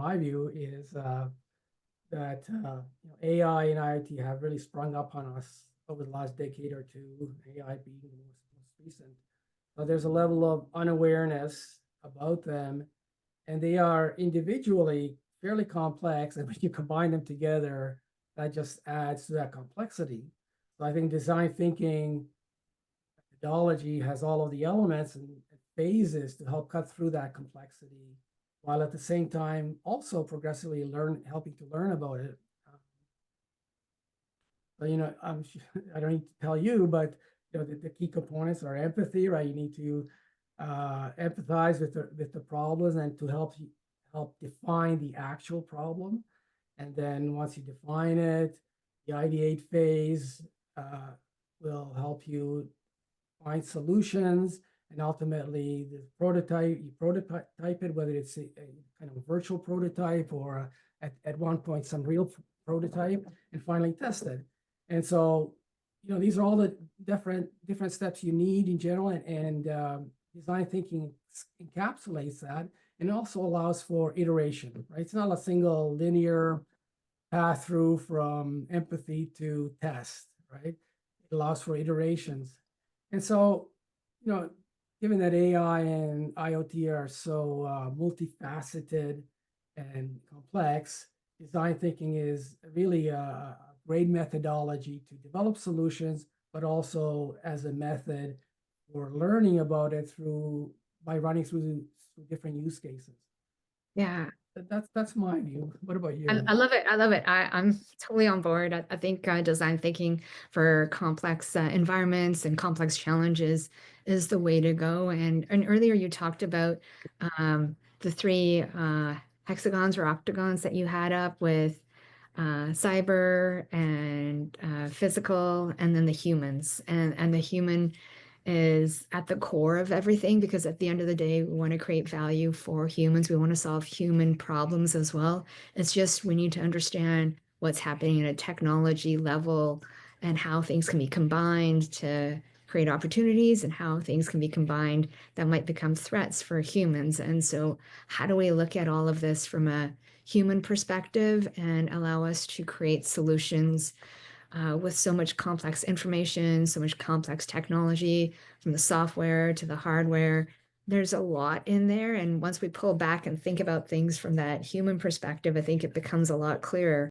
my view is that AI and IoT have really sprung up on us over the last decade or two, AI being the most recent. There's a level of unawareness about them, and they are individually fairly complex. And when you combine them together, that just adds to that complexity. So I think design thinking methodology has all of the elements and phases to help cut through that complexity, while at the same time also progressively helping to learn about it. But I don't need to tell you, but the key components are empathy, right? You need to empathize with the problems and to help define the actual problem. And then once you define it, the ideate phase will help you find solutions, and ultimately the you prototype it, whether it's a kind of a virtual prototype or at one point some real prototype, and finally test it. And so, these are all the different steps you need in general, and design thinking encapsulates that, and also allows for iteration, right? It's not a single linear path through from empathy to test, right? It allows for iterations. And so, given that AI and IoT are so multifaceted and complex, design thinking is really a great methodology to develop solutions, but also as a method for learning about it by running through different use cases. Yeah, That's my view. What about you? I love it. I love it. I'm totally on board. I think design thinking for complex environments and complex challenges is the way to go. And earlier you talked about the three hexagons or octagons that you had up with cyber and physical, and then the humans. And the human is at the core of everything, because at the end of the day, we want to create value for humans. We want to solve human problems as well. It's just we need to understand what's happening at a technology level and how things can be combined to create opportunities, and how things can be combined that might become threats for humans. And so how do we look at all of this from a human perspective and allow us to create solutions with so much complex information, so much complex technology, from the software to the hardware? There's a lot in there. And once we pull back and think about things from that human perspective, I think it becomes a lot clearer